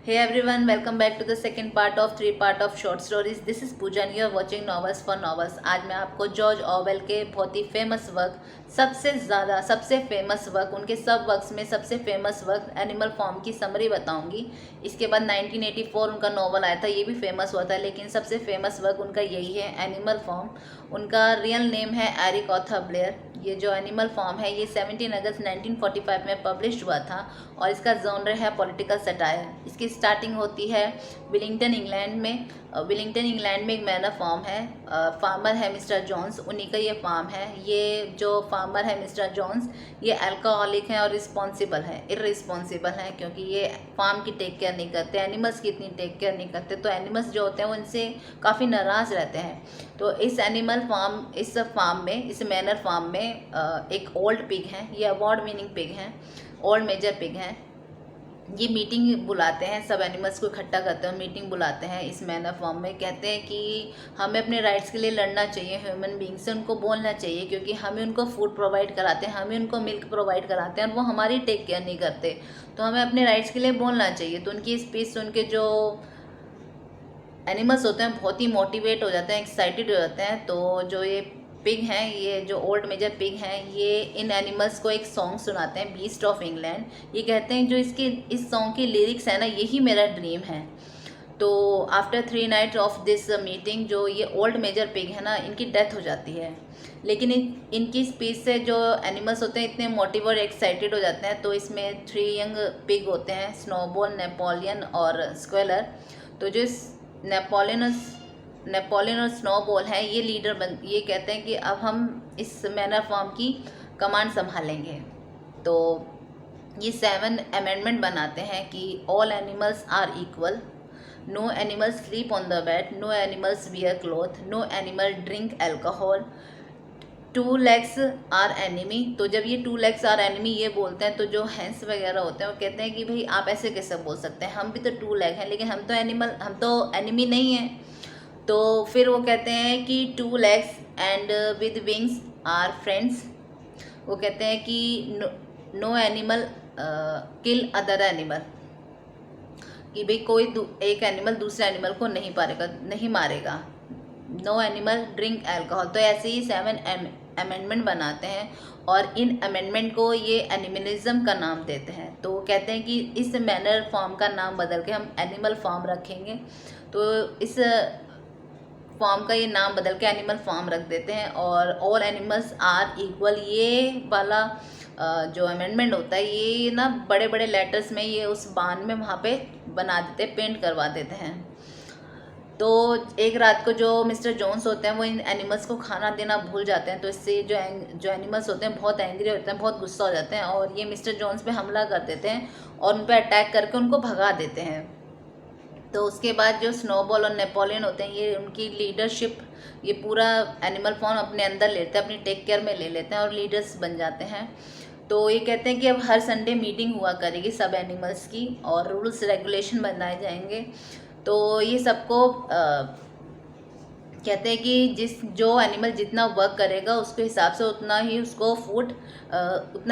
Hey everyone, welcome back to the second part of three part of short stories. This is Pooja and you are watching Novels for Novels. आज मैं आपको George ऑवेल के बहुत ही famous work, सबसे famous work, उनके सब works में सबसे फेमस वर्क एनिमल फॉर्म की समरी बताऊंगी। इसके बाद 1984 उनका नॉवल आया था, ये भी फेमस हुआ था, लेकिन सबसे फेमस वर्क उनका यही है, एनिमल फॉर्म। उनका रियल नेम है एरिक आर्थर ब्लेयर। ये जो एनिमल फॉर्म है ये 17 अगस्त 1945 में पब्लिश हुआ था और इसका जॉनर है पॉलिटिकल सटायर। इसकी स्टार्टिंग होती है विलिंगटन इंग्लैंड में। विलिंगटन इंग्लैंड में एक मैनर फार्म है, फार्मर है मिस्टर जॉन्स, उन्हीं का ये फार्म है। ये जो फार्मर है मिस्टर जॉन्स ये अल्कोहलिक हैं और इर्रिस्पॉन्सिबल हैं, क्योंकि ये फार्म की टेक केयर नहीं करते, एनिमल्स की इतनी टेक केयर नहीं करते, तो एनिमल्स जो होते हैं वो इनसे काफ़ी नाराज़ रहते हैं। तो इस मैनर फार्म में एक ओल्ड पिग है, ये अवार्ड विनिंग पिग हैं, ओल्ड मेजर पिग हैं। ये मीटिंग बुलाते हैं, सब एनिमल्स को इकट्ठा करते हैं, मीटिंग बुलाते हैं इस मैनर फॉर्म में। कहते हैं कि हमें अपने राइट्स के लिए लड़ना चाहिए, ह्यूमन बींग से उनको बोलना चाहिए, क्योंकि हमें उनको फूड प्रोवाइड कराते हैं, हमें उनको मिल्क प्रोवाइड कराते हैं और वो हमारी टेक केयर नहीं करते, तो हमें अपने राइट्स के लिए बोलना चाहिए। तो उनकी स्पीच सुन के जो एनिमल्स होते हैं बहुत ही मोटिवेट हो जाते हैं, एक्साइटेड हो जाते हैं। तो जो ये पिग हैं, ये जो ओल्ड मेजर पिग हैं, ये इन एनिमल्स को एक सॉन्ग सुनाते हैं, बीस्ट ऑफ इंग्लैंड। ये कहते हैं जो इस सॉन्ग की लिरिक्स है ना, यही मेरा ड्रीम है। तो after 3 nights of this meeting, जो ये ओल्ड मेजर पिग है ना, इनकी डेथ हो जाती है। लेकिन इनकी स्पीच से जो एनिमल्स होते हैं इतने मोटिव और एक्साइटेड हो जाते हैं। तो इसमें 3 यंग पिग होते हैं, स्नोबॉल, नेपोलियन और स्क्वेलर। तो जो नेपोलियन और स्नोबॉल है ये ये कहते हैं कि अब हम इस मैनर फॉर्म की कमांड संभालेंगे। तो ये 7 अमेंडमेंट बनाते हैं कि all animals are equal, no animals sleep on the bed, no animals wear cloth, no animal drink alcohol, 2 legs are enemy. तो जब ये 2 लेग्स आर एनिमी ये बोलते हैं, तो जो हैंस वगैरह होते हैं वो कहते हैं कि भाई आप ऐसे कैसे बोल सकते हैं, हम भी तो 2 लेग हैं, लेकिन हम तो एनिमी नहीं हैं। तो फिर वो कहते हैं कि 2 legs and with wings are friends. वो कहते हैं कि no animal kill other animal, कि भाई कोई एक एनिमल दूसरे एनिमल को नहीं मारेगा। No animal drink alcohol. तो ऐसे ही 7 अमेंडमेंट बनाते हैं और इन अमेंडमेंट को ये एनिमलिज्म का नाम देते हैं। तो वो कहते हैं कि इस मैनर फॉर्म का नाम बदल के हम एनिमल फॉर्म रखेंगे। तो इस फॉर्म का ये नाम बदल के एनिमल फॉर्म रख देते हैं। और ऑल एनिमल्स आर इक्वल, ये वाला जो अमेंडमेंट होता है ये ना बड़े बड़े लेटर्स में ये उस बान में वहाँ पे बना देते, पेंट करवा देते हैं। तो एक रात को जो मिस्टर जोन्स होते हैं वो इन एनिमल्स को खाना देना भूल जाते हैं। तो इससे जो एनिमल्स होते हैं बहुत एंग्री होते हैं, बहुत गुस्सा हो जाते हैं और ये मिस्टर जोन्स पे हमला कर देते हैं और उन पर अटैक करके उनको भगा देते हैं। तो उसके बाद जो स्नोबॉल और नेपोलियन होते हैं ये उनकी लीडरशिप, ये पूरा एनिमल फॉर्म अपने अंदर लेते हैं, अपनी टेक केयर में ले लेते हैं और लीडर्स बन जाते हैं। तो ये कहते हैं कि अब हर संडे मीटिंग हुआ करेगी सब एनिमल्स की और रूल्स रेगुलेशन बनाए जाएंगे। तो ये सबको कहते हैं कि जो एनिमल जितना वर्क करेगा उसके हिसाब से उतना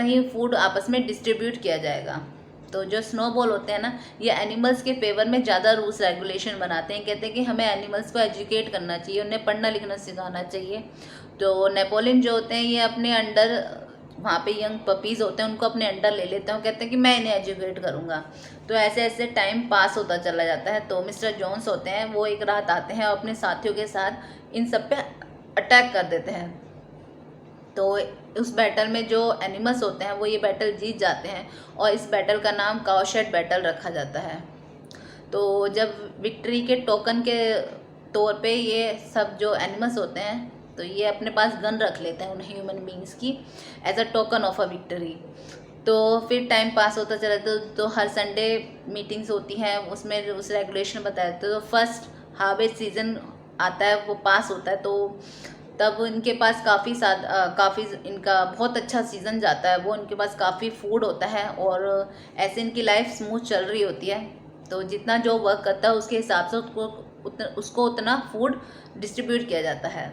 ही फूड आपस में डिस्ट्रीब्यूट किया जाएगा। तो जो स्नोबॉल होते हैं ना, ये एनिमल्स के फेवर में ज़्यादा रूल्स रेगुलेशन बनाते हैं। कहते हैं कि हमें एनिमल्स को एजुकेट करना चाहिए, उन्हें पढ़ना लिखना सिखाना चाहिए। तो नेपोलियन जो होते हैं ये अपने अंडर, वहाँ पे यंग पपीज़ होते हैं उनको अपने अंडर ले लेते हैं, कहते हैं कि मैं इन्हें एजुकेट करूँगा। तो ऐसे ऐसे टाइम पास होता चला जाता है। तो मिस्टर जोन्स होते हैं वो एक रात आते हैं और अपने साथियों के साथ इन सब पे अटैक कर देते हैं। तो उस बैटल में जो एनिमल्स होते हैं वो ये बैटल जीत जाते हैं और इस बैटल का नाम काउशेड बैटल रखा जाता है। तो जब विक्ट्री के टोकन के तौर पे ये सब जो एनिमल्स होते हैं तो ये अपने पास गन रख लेते हैं उन ह्यूमन बींग्स की as a token of a victory. तो फिर टाइम पास होता चला तो हर संडे मीटिंग्स होती हैं, उसमें उस रेगुलेशन बताया जाता है। तो फर्स्ट हार्वेस्ट सीजन आता है, वो पास होता है, तो तब इनके पास काफ़ी इनका बहुत अच्छा सीज़न जाता है, वो इनके पास काफ़ी फूड होता है और ऐसे इनकी लाइफ स्मूथ चल रही होती है। तो जितना जो वर्क करता है उसके हिसाब से उसको उतना फूड डिस्ट्रीब्यूट किया जाता है।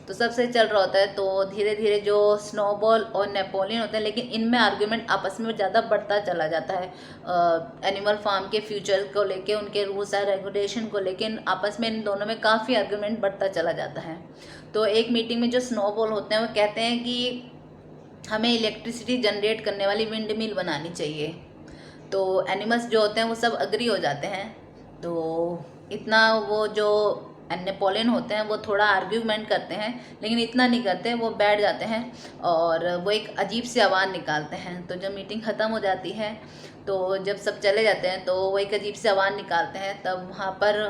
तो सबसे चल रहा होता है। तो धीरे धीरे जो स्नोबॉल और नेपोलियन होते हैं, लेकिन इनमें आर्ग्यूमेंट आपस में ज़्यादा बढ़ता चला जाता है एनिमल फार्म के फ्यूचर को लेके, उनके रूल्स एंड रेगुलेशन को लेके आपस में इन दोनों में काफ़ी आर्ग्यूमेंट बढ़ता चला जाता है। तो एक मीटिंग में जो स्नोबॉल होते हैं वो कहते हैं कि हमें इलेक्ट्रिसिटी जनरेट करने वाली विंड मिल बनानी चाहिए। तो एनिमल्स जो होते हैं वो सब अग्री हो जाते हैं। तो इतना वो जो नेपोलियन होते हैं वो थोड़ा आर्ग्यूमेंट करते हैं, लेकिन इतना नहीं करते, वो बैठ जाते हैं और वो एक अजीब सी आवाज़ निकालते हैं। तो जब मीटिंग ख़त्म हो जाती है, तो जब सब चले जाते हैं, तो वो एक अजीब सी आवाज़ निकालते हैं। तब वहाँ पर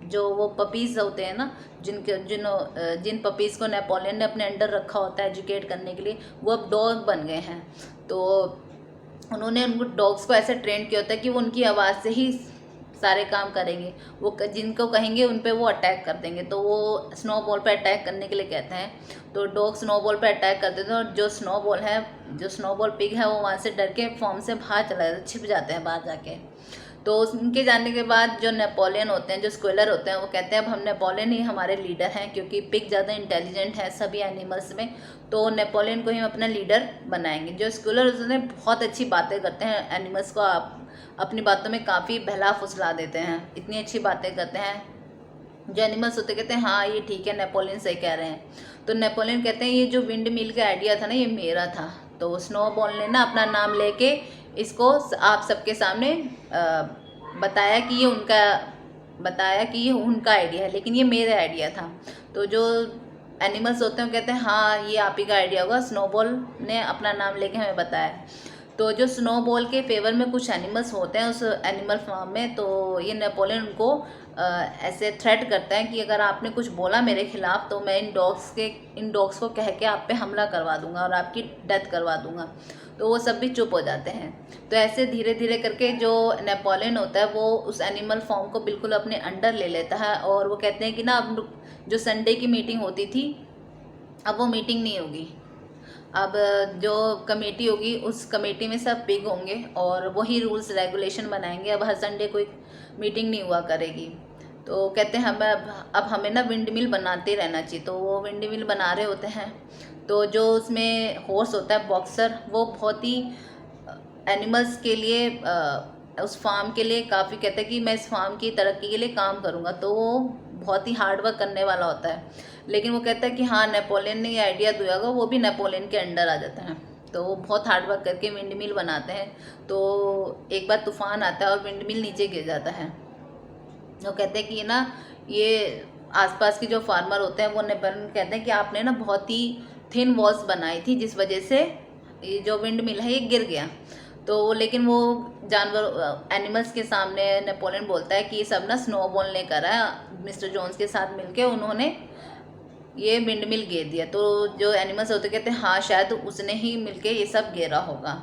जो वो पपीज़ होते हैं ना, जिन पपीज़ को नेपोलियन ने अपने अंडर रखा होता है एजुकेट करने के लिए, वो अब डॉग बन गए हैं। तो उन्होंने उनको डॉग्स को ऐसे ट्रेन किया होता है कि वो उनकी आवाज़ से ही सारे काम करेंगे। वो जिनको कहेंगे उन पे वो अटैक कर देंगे। तो वो स्नोबॉल पे अटैक करने के लिए कहते हैं। तो डॉग स्नोबॉल पे अटैक कर देते हैं और जो स्नोबॉल पिग है वो वहाँ से डर के फॉर्म से बाहर चला जाता है, छिप जाते हैं बाहर जाके। तो उनके जाने के बाद जो नेपोलियन होते हैं, जो स्क्वेलर होते हैं, वो कहते हैं अब हम नेपोलियन ही हमारे लीडर हैं, क्योंकि पिग ज़्यादा इंटेलिजेंट है सभी एनिमल्स में, तो नेपोलियन को ही हम अपना लीडर बनाएंगे। जो स्क्वेलर उसने बहुत अच्छी बातें करते हैं, एनिमल्स को अपनी बातों में काफ़ी बहला फुसला देते हैं, इतनी अच्छी बातें करते हैं। जो एनिमल्स होते कहते हैं हाँ ये ठीक है, नेपोलियन सही कह रहे हैं। तो नेपोलियन कहते हैं ये जो विंड मिल का आइडिया था ना, ये मेरा था। तो स्नोबॉल ने ना अपना नाम लेके इसको आप सबके सामने बताया कि ये उनका आइडिया है, लेकिन ये मेरा आइडिया था। तो जो एनिमल्स होते हैं कहते हैं हाँ ये आप ही का आइडिया होगा, स्नोबॉल ने अपना नाम लेके हमें बताया। तो जो स्नोबॉल के फेवर में कुछ एनिमल्स होते हैं उस एनिमल फार्म में, तो ये नेपोलियन उनको ऐसे थ्रेट करता है कि अगर आपने कुछ बोला मेरे खिलाफ तो मैं इन डॉग्स को कह के आप पे हमला करवा दूंगा और आपकी डेथ करवा दूंगा। तो वो सब भी चुप हो जाते हैं। तो ऐसे धीरे धीरे करके जो नेपोलियन होता है वो उस एनिमल फॉर्म को बिल्कुल अपने अंडर ले लेता है। और वो कहते हैं कि ना अब जो संडे की मीटिंग होती थी अब वो मीटिंग नहीं होगी, अब जो कमेटी होगी उस कमेटी में सब पिग होंगे और वही रूल्स रेगुलेशन बनाएंगे। अब हर संडे कोई मीटिंग नहीं हुआ करेगी। तो कहते हैं अब हमें ना विंड मिल बनाते रहना चाहिए। तो वो विंड मिल बना रहे होते हैं। तो जो उसमें हॉर्स होता है बॉक्सर, वो बहुत ही एनिमल्स के लिए उस फार्म के लिए काफ़ी कहता है कि मैं इस फार्म की तरक्की के लिए काम करूँगा। तो वो बहुत ही हार्ड वर्क करने वाला होता है, लेकिन वो कहता है कि हाँ नेपोलियन ने ये आइडिया दिया होगा, वो भी नेपोलियन के अंडर आ जाता है। तो वो बहुत हार्ड वर्क करके विंड मिल बनाते हैं। तो एक बार तूफान आता है और विंड मिल नीचे गिर जाता है। वो कहते हैं कि ना ये आसपास के जो फार्मर होते हैं वो नेपोलियन कहते हैं कि आपने ना बहुत ही थिन वॉल्स बनाई थी जिस वजह से ये जो विंड मिल है ये गिर गया। तो लेकिन वो जानवर एनिमल्स के सामने नेपोलियन बोलता है कि ये सब ना स्नोबॉल ने करा है, मिस्टर जोन्स के साथ मिलके उन्होंने ये विंड मिल गिर दिया। तो जो एनिमल्स होते कहते हैं हाँ शायद उसने ही मिलके ये सब गिरा होगा।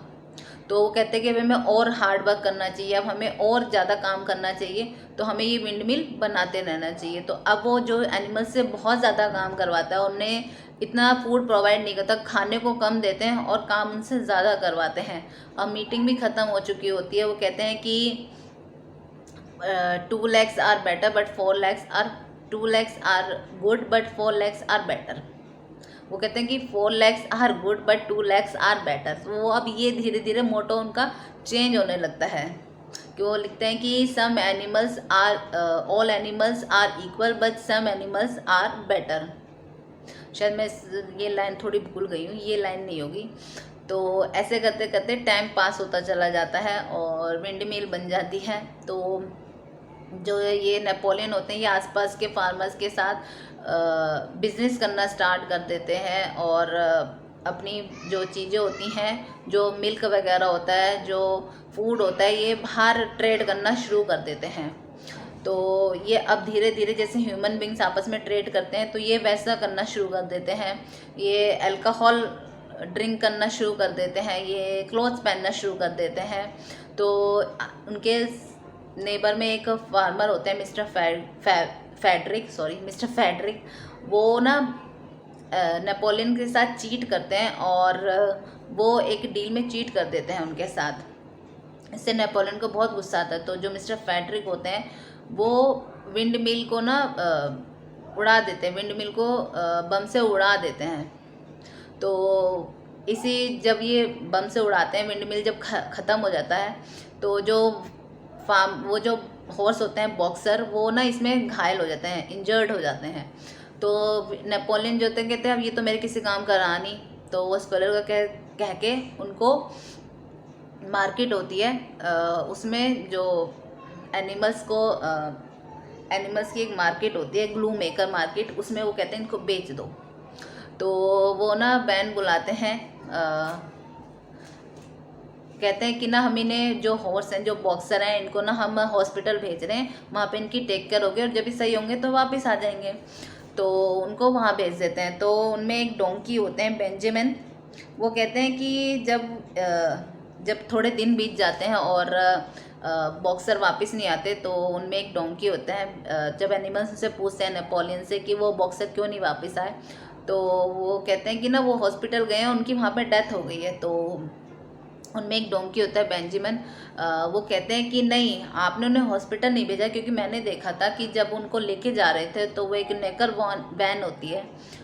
तो वो कहते हैं कि हमें और हार्ड वर्क करना चाहिए, अब हमें और ज़्यादा काम करना चाहिए, तो हमें ये विंड मिल बनाते रहना चाहिए। तो अब वो जो एनिमल्स से बहुत ज़्यादा काम करवाता है, उन्हें इतना फूड प्रोवाइड नहीं करता, खाने को कम देते हैं और काम उनसे ज़्यादा करवाते हैं। अब मीटिंग भी ख़त्म हो चुकी होती है। वो कहते हैं कि 2 legs are better but 4 legs are 2 legs are good but 4 legs are better. वो कहते हैं कि 4 legs are good but 2 legs are better. तो वो अब ये धीरे धीरे मोटो उनका चेंज होने लगता है कि वो लिखते हैं कि some animals are all animals are equal but some animals are better. शायद मैं ये लाइन थोड़ी भूल गई हूँ, ये लाइन नहीं होगी। तो ऐसे करते करते टाइम पास होता चला जाता है और विंड मिल बन जाती है। तो जो ये नेपोलियन होते हैं ये आसपास के फार्मर्स के साथ बिजनेस करना स्टार्ट कर देते हैं और अपनी जो चीज़ें होती हैं, जो मिल्क वगैरह होता है, जो फूड होता है, ये बाहर ट्रेड करना शुरू कर देते हैं। तो ये अब धीरे धीरे जैसे ह्यूमन बींग्स आपस में ट्रेड करते हैं तो ये वैसा करना शुरू कर देते हैं। ये अल्कोहल ड्रिंक करना शुरू कर देते हैं, ये क्लोथ्स पहनना शुरू कर देते हैं। तो उनके नेबर में एक फार्मर होते हैं मिस्टर फेडरिक, वो ना नेपोलियन के साथ चीट करते हैं और वो एक डील में चीट कर देते हैं उनके साथ। इससे नेपोलियन को बहुत गुस्सा आता है। तो जो मिस्टर फेडरिक होते हैं वो विंड मिल को ना उड़ा देते हैं, विंड मिल को बम से उड़ा देते हैं। तो इसी जब ये बम से उड़ाते हैं, विंड मिल जब ख़त्म हो जाता है तो जो वो जो हॉर्स होते हैं बॉक्सर, वो ना इसमें घायल हो जाते हैं, इंजर्ड हो जाते हैं। तो नेपोलियन जो थे कहते हैं अब ये तो मेरे किसी काम का रहा नहीं, तो वो स्कॉलर का कह के उनको मार्केट होती है, उसमें जो एनिमल्स को एनिमल्स की एक मार्केट होती है, ग्लू मेकर मार्केट, उसमें वो कहते हैं इनको बेच दो। तो वो ना बैन बुलाते हैं, कहते हैं कि ना हम इन्हें जो हॉर्स हैं, जो बॉक्सर हैं, इनको ना हम हॉस्पिटल भेज रहे हैं, वहाँ पे इनकी टेक केयर होगी और जब भी सही होंगे तो वापस आ जाएंगे। तो उनको वहाँ भेज देते हैं। तो उनमें एक डोंकी होते हैं बेंजामिन, वो कहते हैं कि जब थोड़े दिन बीत जाते हैं और बॉक्सर वापस नहीं आते, तो उनमें एक डोंकी होता है। जब एनिमल्स उनसे पूछते हैं नेपोलियन से कि वो बॉक्सर क्यों नहीं वापस आए, तो वो कहते हैं कि ना वो हॉस्पिटल गए हैं, उनकी वहाँ पे डेथ हो गई है। तो उनमें एक डोंकी होता है बेंजामिन, वो कहते हैं कि नहीं, आपने उन्हें हॉस्पिटल नहीं भेजा, क्योंकि मैंने देखा था कि जब उनको लेके जा रहे थे तो वो एक नेकर वैन होती है,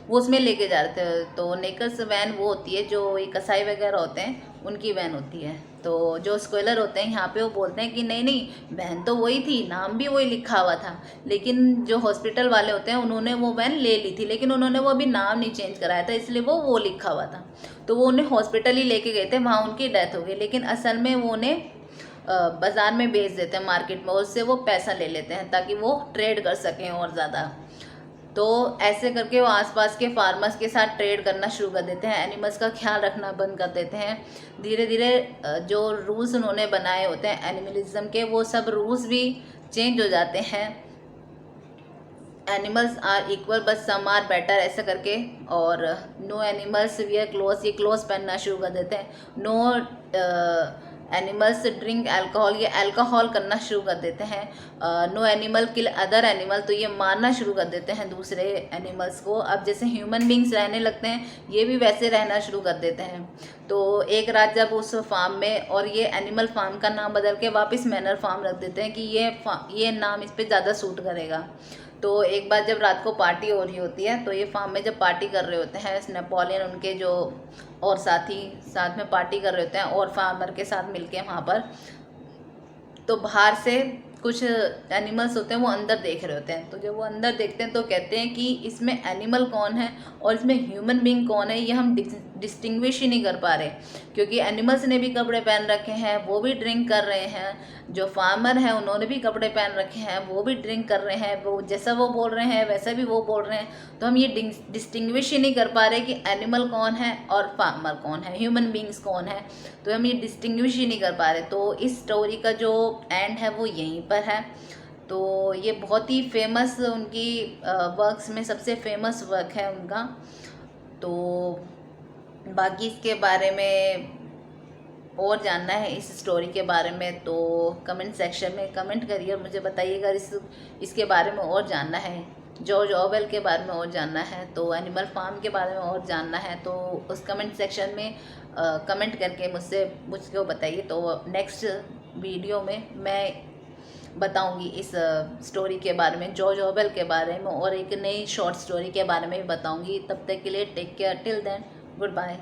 वो उसमें लेके जा रहे थे। तो नेकर्स वैन वो होती है जो ये कसाई वगैरह होते हैं उनकी वैन होती है। तो जो स्क्वेलर होते हैं यहाँ पे वो बोलते हैं कि नहीं नहीं, वैन तो वही थी, नाम भी वही लिखा हुआ था, लेकिन जो हॉस्पिटल वाले होते हैं उन्होंने वो वैन ले ली थी, लेकिन उन्होंने वो अभी नाम नहीं चेंज कराया था, इसलिए वो लिखा हुआ था। तो वो उन्हें हॉस्पिटल ही लेके गए थे, वहाँ उनकी डेथ हो गई, लेकिन असल में वो उन्हें बाज़ार में बेच देते हैं, मार्केट में, उससे वो पैसा ले लेते हैं ताकि वो ट्रेड कर सकें और ज़्यादा। तो ऐसे करके वो आसपास के फार्मर्स के साथ ट्रेड करना शुरू कर देते हैं, एनिमल्स का ख्याल रखना बंद कर देते हैं। धीरे धीरे जो रूल्स उन्होंने बनाए होते हैं एनिमलिज्म के, वो सब रूल्स भी चेंज हो जाते हैं। Animals are equal but some are better, ऐसा करके। और नो एनिमल्स वियर क्लोथ, ये क्लोथ पहनना शुरू कर देते हैं। नो एनिमल्स ड्रिंक अल्कोहल, ये अल्कोहल करना शुरू कर देते हैं। No animal kill other animal, तो ये मारना शुरू कर देते हैं दूसरे एनिमल्स को। अब जैसे ह्यूमन बींग्स रहने लगते हैं, ये भी वैसे रहना शुरू कर देते हैं। तो एक रात जब उस फार्म में, और ये एनिमल फार्म का नाम बदल के वापस मैनर फार्म रख देते हैं कि ये नाम इस पर ज़्यादा सूट करेगा। तो एक बार जब रात को पार्टी हो रही होती है, तो ये फार्म में जब पार्टी कर रहे होते हैं नेपोलियन, उनके जो और साथी साथ में पार्टी कर रहे होते हैं और फार्मर के साथ मिलके वहाँ पर, तो बाहर से कुछ एनिमल्स होते हैं वो अंदर देख रहे होते हैं। तो जब वो अंदर देखते हैं तो कहते हैं कि इसमें एनिमल कौन है और इसमें ह्यूमन बीइंग कौन है, ये हम डिस्टिंग्विश ही नहीं कर पा रहे, क्योंकि एनिमल्स ने भी कपड़े पहन रखे हैं, वो भी ड्रिंक कर रहे हैं, जो फार्मर हैं उन्होंने भी कपड़े पहन रखे हैं, वो भी ड्रिंक कर रहे हैं, वो जैसा वो बोल रहे हैं वैसा भी वो बोल रहे हैं। तो हम ये डिस्टिंग्विश ही नहीं कर पा रहे कि एनिमल कौन है और फार्मर कौन है, ह्यूमन बींग्स कौन है, तो हम ये डिस्टिंग्विश ही नहीं कर पा रहे। तो इस स्टोरी का जो एंड है वो यहीं पर है। तो ये बहुत ही फेमस उनकी वर्क्स में सबसे फेमस वर्क है उनका। तो बाकी इसके बारे में और जानना है इस स्टोरी के बारे में तो कमेंट सेक्शन में कमेंट करिए और मुझे बताइएगा। इसके बारे में और जानना है, जॉर्ज ऑरवेल के बारे में और जानना है, तो एनिमल फार्म के बारे में और जानना है, तो उस कमेंट सेक्शन में कमेंट करके मुझको बताइए। तो नेक्स्ट वीडियो में मैं बताऊंगी इस स्टोरी के बारे में, जॉर्ज ऑरवेल के बारे में, और एक नई शॉर्ट स्टोरी के बारे में भी बताऊंगी। तब तक के लिए take care, till then good bye.